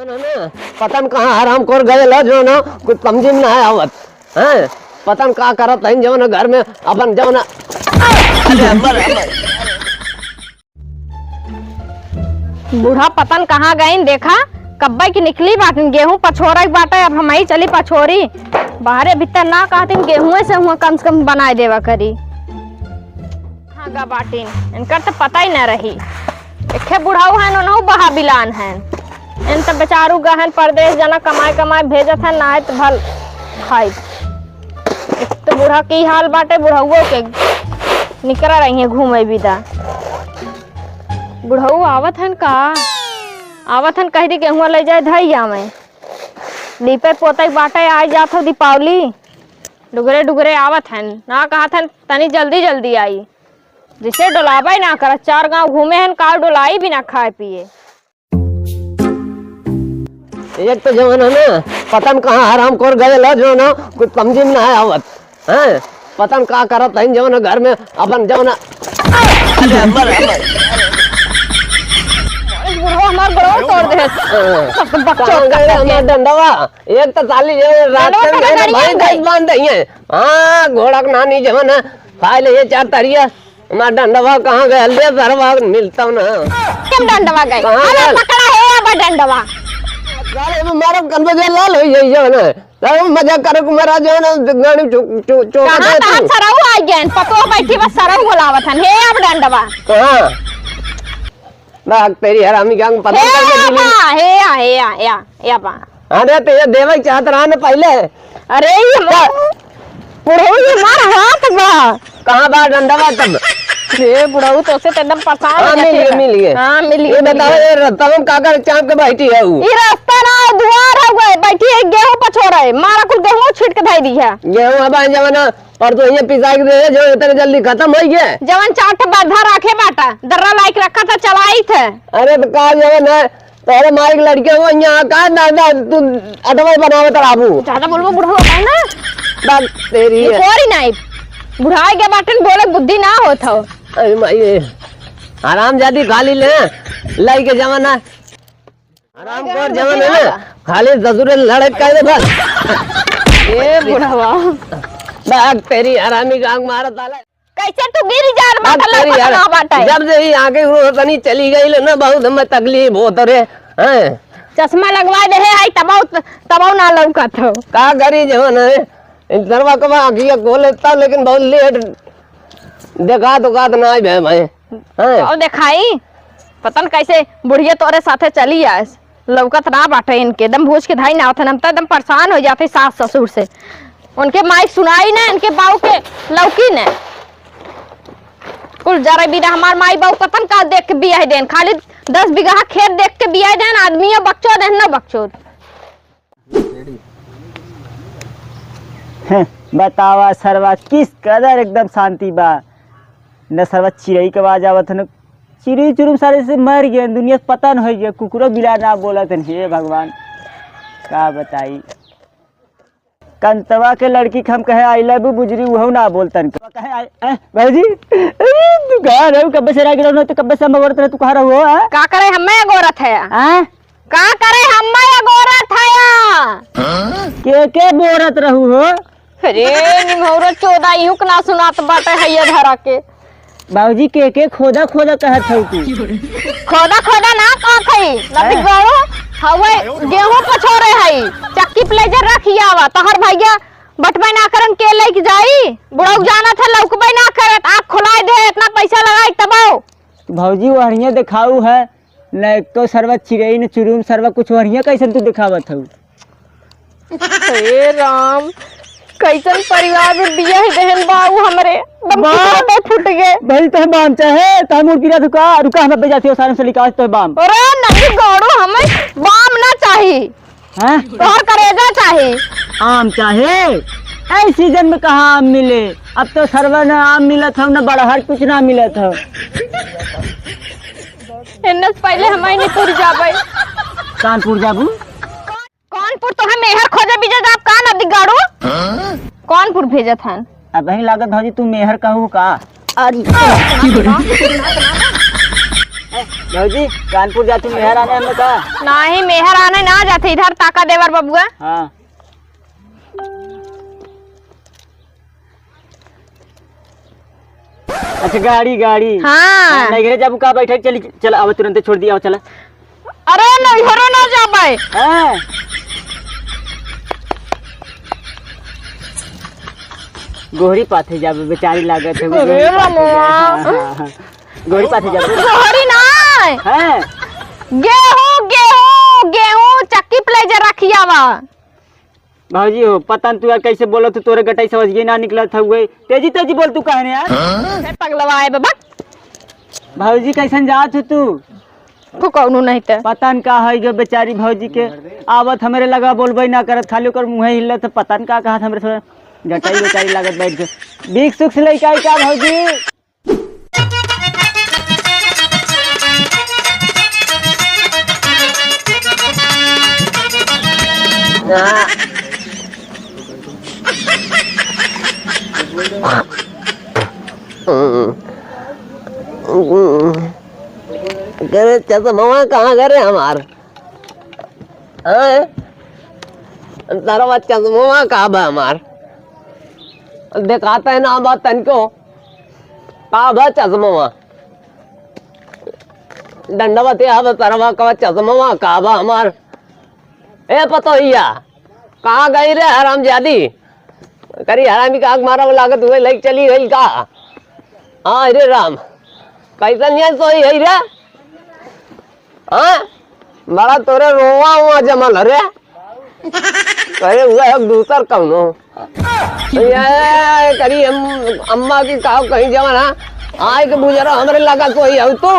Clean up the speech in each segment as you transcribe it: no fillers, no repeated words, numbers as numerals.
ना पतन कहाँ आराम कर गए ला जो ना कुछ समझ में ना आवत हैं पतन का करत है जो ना घर में अपन जो ना बूढ़ा पतन कहाँ गई देखा कब्बई की निकली बाटिन गेहूं पछोरा बाटे अब हम ही चली पछोरी बाहरे भीतर ना कहती गेहूं से हुआ कम से कम बनाए देवा करी हाँ गा बाटिन इनका तो पता ही न रही एक बुढ़ाऊ है नौ बहा बिलान है इन तो बेचारू गहन परदेश जना कमाए कमाए भेजत है ना तो भल खाई तो बूढ़ा की हाल बाटे बुढ़ाऊ के निकल रही है घूमे विदा बुढ़ऊ आवत हन का आवत हन कह दी गेहुआ ले जाए धैया में लीपे पोते बाटे आ जात हो दीपावली डुगरे डुगरे आवत हन ना कहा था तनी जल्दी जल्दी आई जिसे डोलाबा ना कर 4 गांव घूमे हन का डोलाई भी ना खाए पिए एक तो जो ना पतन कहाँ आराम कर गए ला जो ना कुछ समझ में ना आवत हैं पतन का करत है जो ना घर में अपन जो ना हमार गोड़ तोड़ दे हमार डंडवा एक तो चाली रात में भाई गैस बांध दई है हां घोड़ा का नानी जो ना खा ले ये 4 तरिया हमार डंडवा कहां गए दे सरवा मिलता ना कम डंडवा गए अरे पकड़ा है अब डंडवा अरे मारो कन पे लाल हो जाई जो ना तब मजा करे कुमारा जो ना गाड़ी चो कहां सरऊ आ गए पतो बैठी बस सरऊ बोलावत हन हे अब डंडवा कहां बाग तेरी हरामी गंग पता करके दिली हे बा अरे तो ये देवे चाहत रहा ना पहले अरे ये बुढ़ऊ ये मार हाथ बा कहां बा डंडवा तब ये बुढ़ऊ तो से एकदम परेशान हो जाते मिल गए हां मिल गए ये बताओ ये रास्ता में काका चाप के बैठी है वो ये रास्ता ना दुआर हो गए बैठी है गेहूं पछोरा है मारा कुछ गेहूं छीट के धाई दी है गेहूं अब जमाना पर तो ये पिसा के दे जो इतने जल्दी खत्म हो गया जवन चाट बाधा रखे बाटा दर्रा लाइक रखा था चलाई थे अरे तो का जो ना तोरे माइक लड़के हो यहाँ का दादा तू अटवा बनावे तराबू ज्यादा बोलबो बुढ़ऊ है ना बात तेरी है सॉरी नहीं बुढ़ाई के बाटन बोले बुद्धि ना होत हो अरे माई आराम जाती खाली ले लाई के जमाना आराम कर जमाना ना खाली ससुरे लड़े का दे बस ये बुढ़वा बाग तेरी आरामी गांग मारा ताला कैसे तू गिर जान बाटा ना बाटा जब से आगे रोशनी चली गई ना बहुत हमें तकलीफ होत रे हैं चश्मा लगवा दे है तबाव ना लौकत हो का करी जो ना दरवा कबा आखिया खोले तब लेकिन बहुत लेट देखा तो का ना आए भाई हैं और दिखाई पतन कैसे बुढ़िया तोरे साथे चली आए लौकत ना बाटे इनके दम भूज के धाई ना होते हम तो एकदम परेशान हो जाते सास ससुर से उनके माइक सुनाई ना इनके बाऊ के लौकी ने कुल जरा बिना हमार माई बाऊ कतन का देख के बियाह देन खाली 10 बीघा खेत देख के बियाह देन आदमी बच्चों देन ना बच्चों बतावा सरवा किस कदर एकदम शांति बा न सरवा चिड़ई के आवाज आवत न चिड़ी चुरुम सारे से मर गए दुनिया पता न हो गया कुकुरो बिला ना बोलत हे भगवान का बताई कंतवा के लड़की हम कहे आई लव यू बुजरी वो ना बोलतन कहे भाईजी तू कहां रहो कब से रह गिरो तो कब से हम औरत तू कहां रहो का करे हमें गोरत है हैं का करे हमें गोरत है के बोरत रहू हो अरे निमौरो 14 युक ना सुनात बाटे हैया धरा के बाबूजी के खोदा खोदा कहत हो तू खोदा ना कहत है नदी गाओ हवे गेहूं पछोरे है चक्की प्लेजर रखिया वा तहर भैया बटबे ना करन के लेके जाई बुढ़ऊ जाना था लौकबे ना करत आंख खुलाए दे इतना पैसा लगाई तबाओ भौजी वहरिया दिखाऊ है न तो सरवा चिड़ई न चुरुम सरवा कुछ वहरिया कैसन तू दिखावत हो हे राम कैसन परिवार में बिया है बहन बाऊ हमरे दम फुट गए भाई तो बाम चाहे तो हम गिरा रुका हम पे जाती हो सारे से निकाल तो बाम अरे नहीं गौड़ो हमें बाम ना चाहिए हैं तोहर करेजा चाहिए आम चाहे ऐ सीजन में कहाँ आम मिले अब तो सरवा न आम मिलत हो न बड़हर कुछ ना मिलत हो इन्ने से पहले हमारी निपुर जाबे कानपुर जाबू कानपुर तो हम मेहर खोजे बीजे जाब का ना दिगाड़ो कानपुर भेजत हन अब वही लागत भौजी तू मेहर कहू का अरे भाजी कानपुर जाती मेहर आने हमने कहा। नहीं मेहर आने ना जाते, इधर ताका देवर बबुआ। हाँ अच्छा गाड़ी गाड़ी हाँ नहीं घरे जब का बैठे चली चल अब तुरंत छोड़ दिया चला। अरे नैहरो ना जाबे। हाँ गोहरी पाथे जाबे बेचारी लागत है अरे रमुआ। गोहरी पाथे जाबे। गोहरी नहीं हाँ गेहूं गेहूं गेहूं चक्की पे जे रखिया बा। भाजी हो पता न तू यार कैसे बोलो तू तोरे गटाई समझ गई ना निकला था हुए तेजी तेजी बोल तू कहने यार। पगलवाए बाबा भाजी कैसन जात हो तू कौनो नहीं ते पता न का है जो बेचारी भौजी के आवत हमारे लगा बोलबे ना करत खाली ओकर मुंह हिलत तो पता न का कहा हमरे से गटाई बेचारी लागत बैठ के बीक सुख से लइका का भौजी। करे चश्मा कहाँ करे हमार तारा चश्मा कहाँ बा हमार दिखाता है ना बात तनको कहाँ बा चश्मा दंडवती अब तारा का चश्मा कहाँ बा हमार ए पतो हिया कहाँ गई रे हराम जादी करी हरामी का आग मारा लागत हुए लाइक चली गई का। हाँ रे राम कैसन ये सोई है रे। हाँ बड़ा तोरे रोवा हुआ जमल रे करे हुआ एक दूसर कौनो ये करी हम अम्मा की काव कहीं जमाना आए के बुझरा हमरे लगा सोई है तू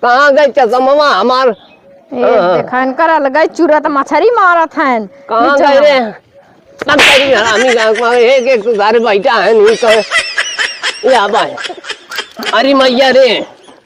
कहाँ गई चश्मा हमार। देखा इनकर अलग चूरत मछली मारत हैं। कहाँ गए रे सब तेरी हरामी का एक एक सारे बैठा है नहीं तो या भाई अरे मैया रे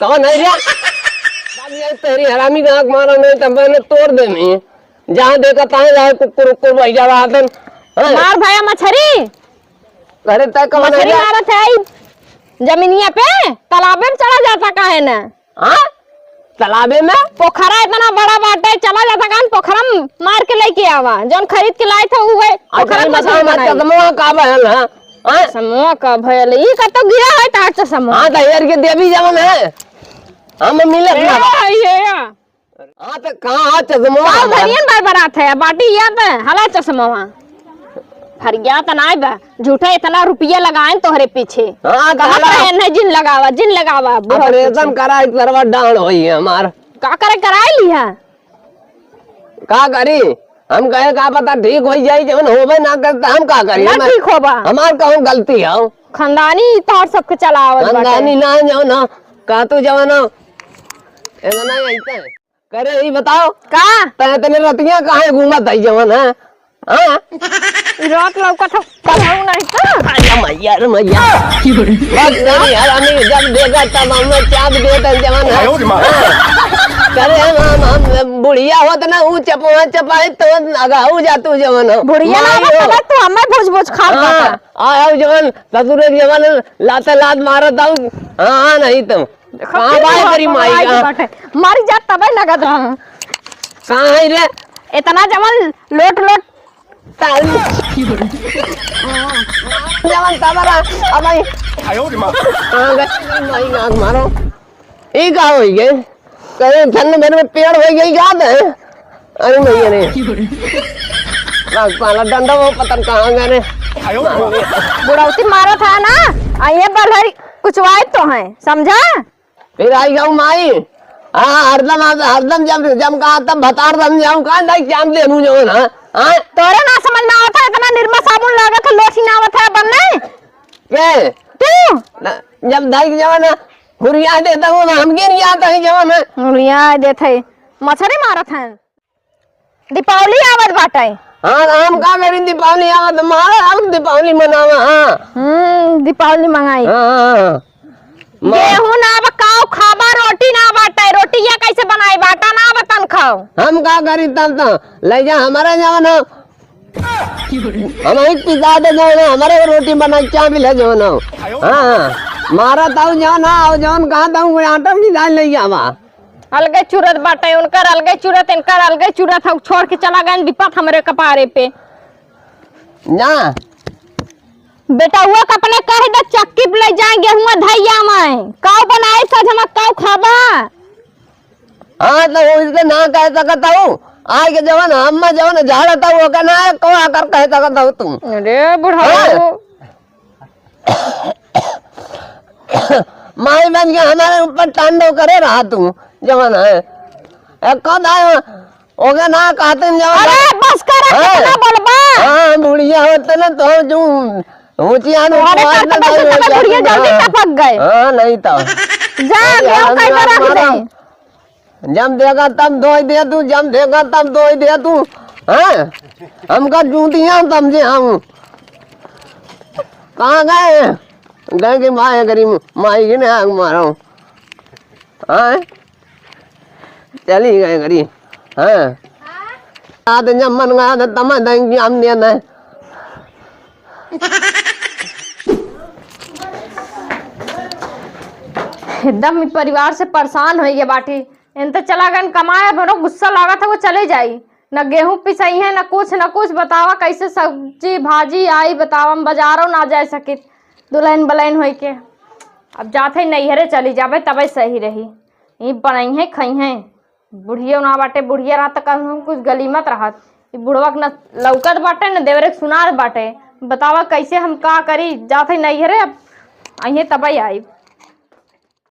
कौन है रे तेरी हरामी का आंख मारा नहीं तब मैंने तोड़ दे मैं जहाँ देखा तहाँ जाए कुकुर कुकुर बैठा रहा था मार भैया मछली अरे तय कौन मछली मारत है जमीनिया पे तालाबे में चला जाता का है ना। हाँ तालाबे में पोखरा इतना बड़ा बाटे चला जाता कान पोखरा में मार के लेके आवा जौन खरीद के लाए थे वो पोखरा में मछली बनाई। चश्मा का बहल है चश्मा का भयल ई का तो गिरा है तार चश्मा। हाँ तो यार के देवी जवन है हम मिले अपना ये हाँ तो कहाँ चश्मा आओ धरियन बरबरात है बाटी याद है हला चश्मा फरिया त नाय बा झूठा इतना रुपया लगाए तोहरे पीछे। हाँ कहां जिन लगावा ऑपरेशन करा एक तरह डांड होई है हमार का करे कराई लिया का करी हम कहे का पता ठीक हो जाए जवन होबे ना करता हम का करी ना ठीक होबा हमार कहूं गलती है खानदानी तौर सबके चलावत बाटे खानदानी ना जाओ ना का तू जवन ऐसा नहीं ऐसा करे ही बताओ का तने रतिया काहे घूमत है जवन है हां रात लौका था कहू नहीं का अरे मैया रे मैया बस नहीं यार हमें जब देगा तब हम चाप देते जवन है करे हम बुढ़िया होत ना ऊ चपाई तो लगाऊ जा तू जवन बुढ़िया ना चला तू हमें भोज खा पाता आओ जवन ससुर जवन लाते लात मारत आऊ हां नहीं तुम कहां बाय करी माई मर जा तबे लगत रहा कहां है रे इतना जवन लोट जवन तबरा अब आई कहां गए माई आंख मारो ई का होई गए करे ठंड मेरे में पेड़ हो गई याद है अरे मैया रे पाला डंडा वो पता कहां गए रे बुढ़ौती मारा था ना आइए बलहरी कुछ वाय तो है समझा फिर आई गाँव माई हाँ हरदम जब कहा तब भतार दम जाऊं कहा नहीं जाम दे मुझे ना हाँ तोरे ना समझ में आवत है इतना निर्मा साबुन लागत है लोटी ना आवत है बनने के तू जब दाई जवान हुरिया देता हूँ हम गिर जाता है जवान हुरिया देते मछली मारत है दीपावली आवत बाटे हाँ हम का करी दीपावली आवत मारा हम दीपावली मनावा हाँ दीपावली मंगाई हाँ गेहूं ना बकाओ खाबा रोटी ना बाटे रोटी ये कैसे बनाई बाटा ना बतन खाओ हम का करी तब तो ले जा हमारा जवान हम एक पिता दे जो ना हमारे को रोटी बना क्या मिले जो ना। हाँ मारा ताऊ जो ना आओ जौन कहा ताऊ कोई आटा भी डाल नहीं आवा। अलगे चूरत बाटे उनकर अलगे चूरत इनकर अलगे चूरत हम छोड़ के चला गए विपत हमारे कपारे पे। ना बेटा हुआ कपने कहे द चक्की पे ले जाएंगे हुआ धैया में काव बनाए सज हम काव खाबा। हाँ तो वो इसके ना कह सकता हूँ आज के जवान हम जवान झाड़ा था वो कहना है को आकर कह सकता हूँ तुम। अरे बुढ़ा माई बन के हमारे ऊपर तांडव करे रहा तू जवान है एक कौन आया ओके ना कहते जवान। अरे बस कर कितना बोलबा। हाँ बुढ़िया होते ना तो जो ऊंचिया बुढ़िया जल्दी टपक गए। हाँ नहीं तो जा गेहूं कहीं पर रख दे। जब देगा तब धोई दे तू जब देगा तब धोई दे तू। हाँ हमका जूतियां समझे हम कहाँ गए गए कि माए गरीब माई की आग मारा हूँ। हाँ चली गए गरीब। हाँ जब मन गया तो तम देंगे हम देना है। एकदम ही परिवार से परेशान हो गया बाटी इन तो चला गन कमाया बनो गुस्सा लगा था वो चले जाई न गेहूं पिसाई है न कुछ बतावा कैसे सब्जी भाजी आई बतावा हम बाजारों ना जा सके दुल्हन बलैन हो के अब जाते नैहरे चली जाबे तबे सही रही ये बनाई है खाई है बुढ़िया ना बाटे बुढ़िया रहा कम कुछ गलीमत रहा बुढ़वा न लौकत बाटे न देवरे सुनार बाटे बतावा कैसे हम का करी जाते नैहरे अब अहे तबे आई।